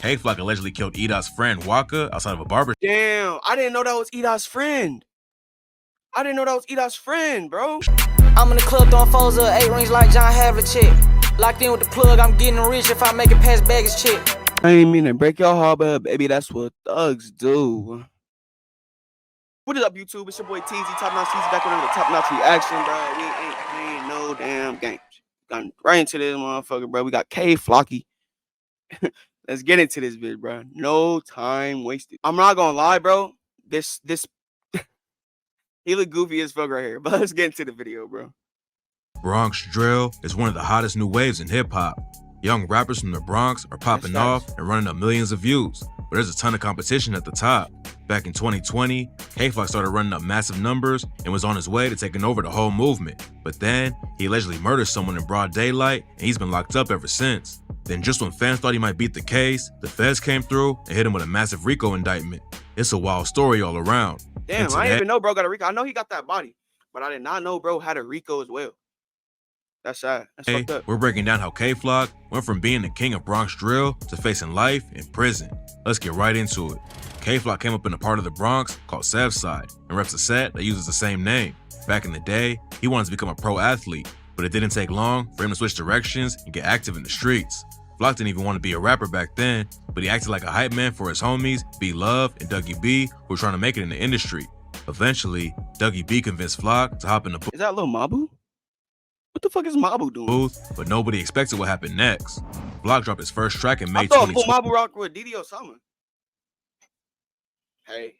K-Flock allegedly killed edot's friend Waka outside of a barber. Damn, I didn't know that was edot's friend. I didn't know that was edot's friend, bro. I'm in the club throwing foes up, 8 rings like John Havlicek chick. Locked in with the plug, I'm getting rich if I make it past baggage chick. I ain't mean to break your heart, but baby, that's what thugs do. What is up, YouTube? It's your boy TZ, Top Notch TZ, back with another Top Notch reaction, bro. We ain't playing no damn games. Got right into this motherfucker, bro. We got K-Flocky. Let's get into this vid, bro. No time wasted. I'm not gonna lie, bro. This he look goofy as fuck right here, but let's get into the video, bro. Bronx drill is one of the hottest new waves in hip-hop. Young rappers from the Bronx are popping off and running up millions of views, but there's a ton of competition at the top. Back in 2020, K-Flock started running up massive numbers and was on his way to taking over the whole movement. But then, he allegedly murdered someone in broad daylight and he's been locked up ever since. Then just when fans thought he might beat the case, the feds came through and hit him with a massive RICO indictment. It's a wild story all around. Damn, I didn't even know bro got a RICO. I know he got that body, but I did not know bro had a RICO as well. That's sad. That's fucked up. We're breaking down how K-Flock went from being the king of Bronx drill to facing life in prison. Let's get right into it. K-Flock came up in a part of the Bronx called Southside and reps a set that uses the same name. Back in the day, he wanted to become a pro athlete, but it didn't take long for him to switch directions and get active in the streets. Flock didn't even want to be a rapper back then, but he acted like a hype man for his homies, B Love and Dougie B, who were trying to make it in the industry. Eventually, Dougie B convinced Flock to hop in the booth. Is that Lil Mabu? What the fuck is Mabu doing? But nobody expected what happened next. Flock dropped his first track in May I thought 2020. Mabu rock with osama. Hey.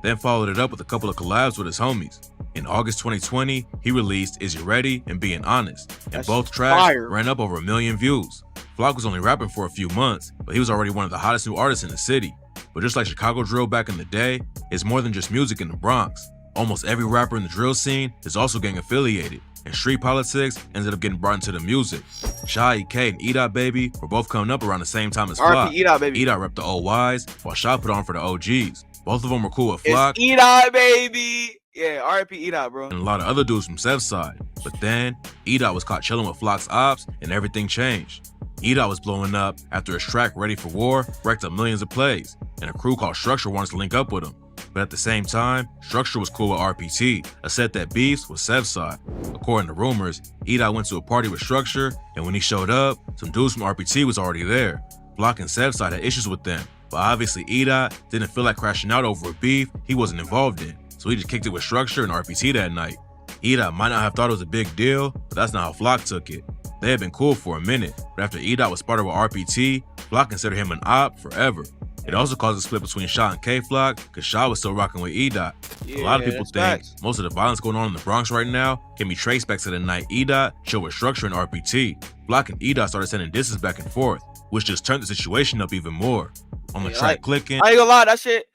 Then followed it up with a couple of collabs with his homies. In August 2020, he released Is You Ready and Being Honest, and both tracks ran up over 1 million views. Flock was only rapping for a few months, but he was already one of the hottest new artists in the city. But just like Chicago drill back in the day, it's more than just music in the Bronx. Almost every rapper in the drill scene is also gang affiliated, and street politics ended up getting brought into the music. Shy, EK, and edot baby were boff coming up around the same time as Flock. edot baby. edot repped the old Ys, while Shy put on for the OGs. Both of them were cool with Flock. It's edot baby. Yeah, RIP edot, bro. And a lot of other dudes from Southside. But then, edot was caught chilling with Flock's ops, and everything changed. edot was blowing up after his track Ready for War racked up millions of plays, and a crew called Structure wanted to link up with him. But at the same time, Structure was cool with RPT, a set that beefs with Southside. According to rumors, edot went to a party with Structure, and when he showed up, some dudes from RPT was already there. Flock and Southside had issues with them, but obviously edot didn't feel like crashing out over a beef he wasn't involved in, so he just kicked it with Structure and RPT that night. edot might not have thought it was a big deal, but that's not how Flock took it. They had been cool for a minute, but after edot was partnered with RPT, Flock considered him an op forever. It also caused a split between Shy and K-Flock, because Shy was still rocking with edot. A lot of people think most of the violence going on in the Bronx right now can be traced back to the night edot chilled with Structure and RPT. Flock and edot started sending disses back and forth, which just turned the situation up even more. On the track Clicking, I ain't gonna lie, that shit,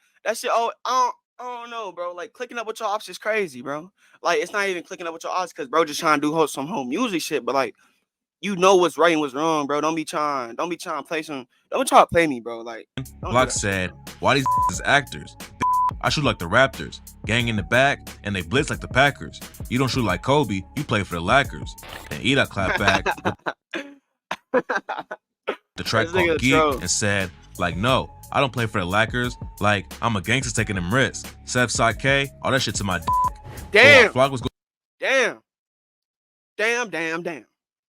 oh, I don't know, bro. Like, clicking up with your ops is crazy, bro. Like, it's not even clicking up with your ops because bro just trying to do some home music shit, but like, you know what's right and what's wrong, bro. Don't be trying to play don't try to play me, bro. Like, Flock said, why these is actors? I shoot like the Raptors, gang in the back, and they blitz like the Packers. You don't shoot like Kobe, you play for the Lackers. And edot clapped back with the track called Geek and said, like, no, I don't play for the Lackers. Like, I'm a gangster taking them risks. Southside K, all that shit to my damn. Flock was Damn.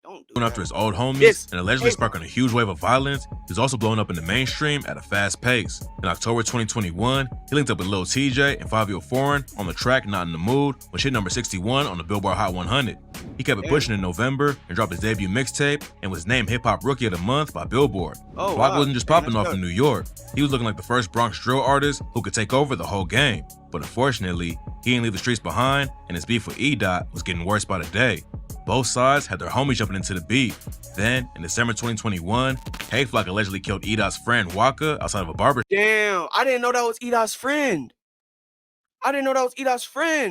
Don't do going after his old homies and allegedly sparking a huge wave of violence. He's also blowing up in the mainstream at a fast pace. In October 2021, he linked up with Lil TJ and Fabio Foreign on the track Not in the Mood, which hit number 61 on the Billboard Hot 100. He kept it pushing in November and dropped his debut mixtape and was named Hip Hop Rookie of the Month by Billboard. Flock wasn't just popping off in New York. He was looking like the first Bronx drill artist who could take over the whole game. But unfortunately, he didn't leave the streets behind, and his beef with edot was getting worse by the day. Both sides had their homies jumping into the beef. Then, in December 2021, K-Flock allegedly killed edot's friend Waka outside of a barber. Damn, I didn't know that was edot's friend.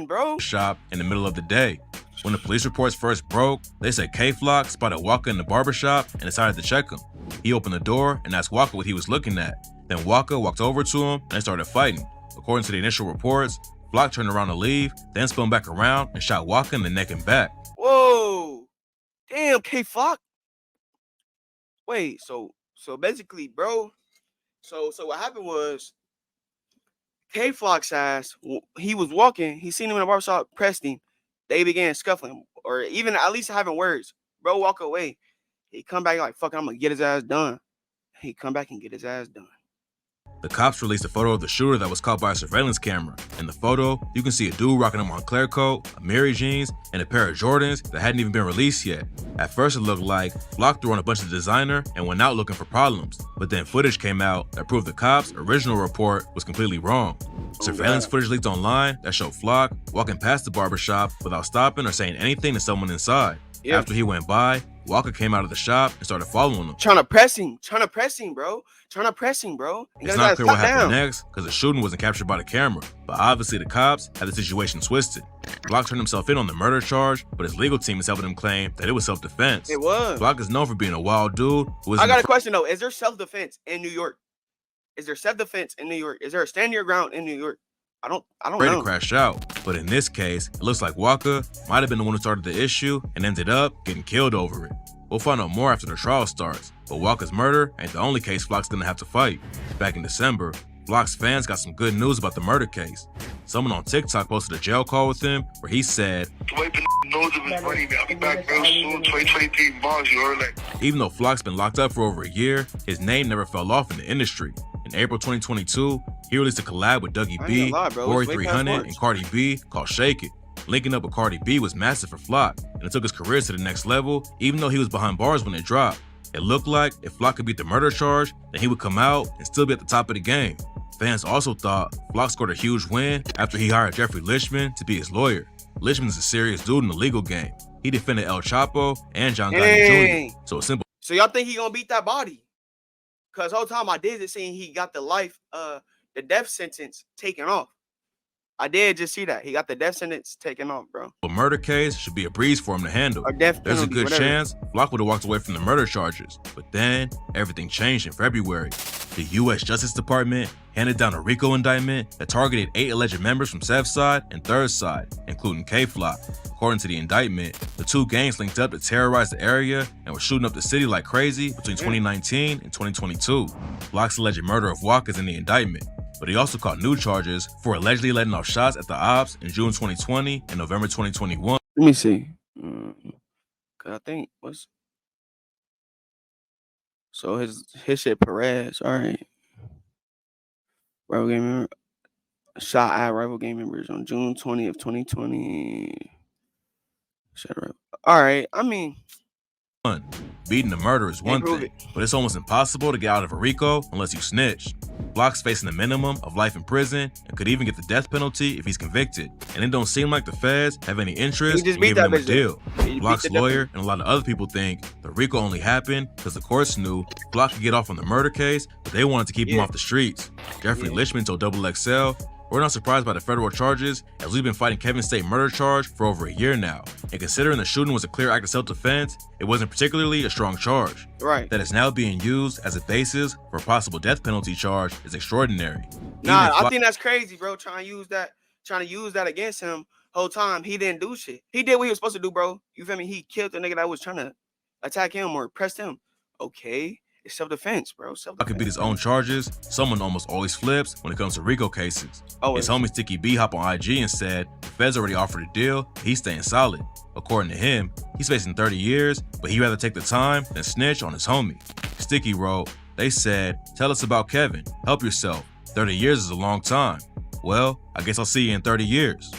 Bro. Shop in the middle of the day. When the police reports first broke, they said K-Flock spotted Waka in the barbershop and decided to check him. He opened the door and asked Waka what he was looking at. Then Waka walked over to him and they started fighting. According to the initial reports, Flock turned around to leave, then spun back around and shot Waka in the neck and back. Whoa. Damn, K-Flock. Wait, so So basically, bro. So what happened was K Flock's ass. He was walking. He seen him in the barbershop, pressed him. They began scuffling, or even at least having words. Bro, walk away. He come back like, fuck, I'm gonna get his ass done. He come back and get his ass done. The cops released a photo of the shooter that was caught by a surveillance camera. In the photo, you can see a dude rocking a Montclair coat, a Mary jeans, and a pair of Jordans that hadn't even been released yet. At first it looked like Flock threw on a bunch of designer and went out looking for problems, but then footage came out that proved the cops' original report was completely wrong. Surveillance footage leaked online that showed Flock walking past the barbershop without stopping or saying anything to someone inside. After he went by, Walker came out of the shop and started following him. Trying to press him, bro. It's not clear what happened next because the shooting wasn't captured by the camera, but obviously the cops had the situation twisted. Flock turned himself in on the murder charge, but his legal team is helping him claim that it was self-defense. It was. Flock is known for being a wild dude who is. I got a question though. Is there self-defense in New York? Is there a stand your ground in New York? I don't know. To crash out, but in this case, it looks like Walker might have been the one who started the issue and ended up getting killed over it. We'll find out more after the trial starts, but Walker's murder ain't the only case Flock's gonna have to fight. Back in December, Flock's fans got some good news about the murder case. Someone on TikTok posted a jail call with him where he said, even though Flock's been locked up for over a year, his name never fell off in the industry. In April 2022, he released a collab with Dougie B, Rory 300, and Cardi B called Shake It. Linking up with Cardi B was massive for Flock, and it took his career to the next level, even though he was behind bars when it dropped. It looked like if Flock could beat the murder charge, then he would come out and still be at the top of the game. Fans also thought Flock scored a huge win after he hired Jeffrey Lichman to be his lawyer. Lichman is a serious dude in the legal game. He defended El Chapo and John Gotti Jr. So it's simple. So y'all think he gonna beat that body? Cause whole time I did just see he got the death sentence taken off. I did just see that. He got the death sentence taken off, bro. A murder case should be a breeze for him to handle. There's a good chance Flock would have walked away from the murder charges. But then, everything changed in February. The U.S. Justice Department handed down a RICO indictment that targeted 8 alleged members from Sev's side and Third's side, including K-Flock. According to the indictment, the two gangs linked up to terrorize the area and were shooting up the city like crazy between 2019 and 2022. Flock's alleged murder of Walker is in the indictment, but he also caught new charges for allegedly letting off shots at the ops in June 2020 and November 2021. Let me see. Cause I think so his shit Perez. All right. Rival game member shot at rival game members on June 20th, 2020. All right. I mean, beating the murder is one thing, but it's almost impossible to get out of a RICO unless you snitch. Flock's facing a minimum of life in prison and could even get the death penalty if he's convicted. And it don't seem like the feds have any interest in giving him a deal. Flock's lawyer and a lot of other people think the RICO only happened because the courts knew Flock could get off on the murder case, but they wanted to keep him off the streets. Jeffrey Lichman told XXL, "We're not surprised by the federal charges, as we've been fighting Kevin's state murder charge for over a year now. And considering the shooting was a clear act of self-defense, it wasn't particularly a strong charge. That it's now being used as a basis for a possible death penalty charge is extraordinary." Nah, I think that's crazy, bro. Trying to use that against him whole time. He didn't do shit. He did what he was supposed to do, bro. You feel me? He killed the nigga that was trying to attack him or press him. Okay. It's self-defense, bro. I could beat his own charges. Someone almost always flips when it comes to RICO cases. His homie Sticky B hopped on IG and said the feds already offered a deal, he's staying solid. According to him, he's facing 30 years, but he'd rather take the time than snitch on his homie. Sticky wrote, "They said, tell us about Kevin. Help yourself. 30 years is a long time. Well, I guess I'll see you in 30 years.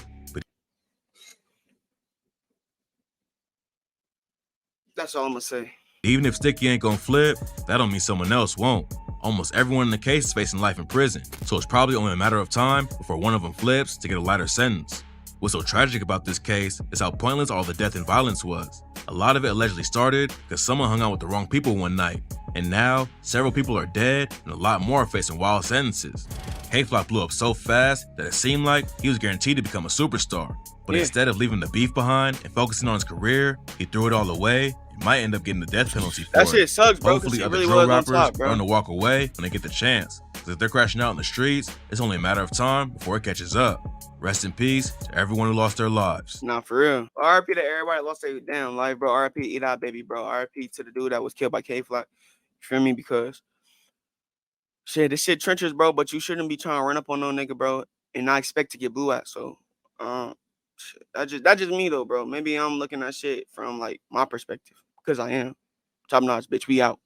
That's all I'm gonna say. Even if Sticky ain't gonna flip, that don't mean someone else won't. Almost everyone in the case is facing life in prison, so it's probably only a matter of time before one of them flips to get a lighter sentence. What's so tragic about this case is how pointless all the death and violence was. A lot of it allegedly started because someone hung out with the wrong people one night, and now several people are dead and a lot more are facing wild sentences. K-Flock blew up so fast that it seemed like he was guaranteed to become a superstar, but instead of leaving the beef behind and focusing on his career, he threw it all away. Might end up getting the death penalty for that shit sucks, bro. Hopefully other drill rappers learn to walk away when they get the chance. Because if they're crashing out in the streets, it's only a matter of time before it catches up. Rest in peace to everyone who lost their lives. Nah, for real. RIP to everybody that lost their damn life, bro. RIP to edot, baby, bro. RIP to the dude that was killed by K-Flock. You feel me? Because shit, this shit trenches, bro. But you shouldn't be trying to run up on no nigga, bro, and not expect to get blue at. So, shit, that's just me though, bro. Maybe I'm looking at shit from like my perspective because I am top notch, bitch. We out.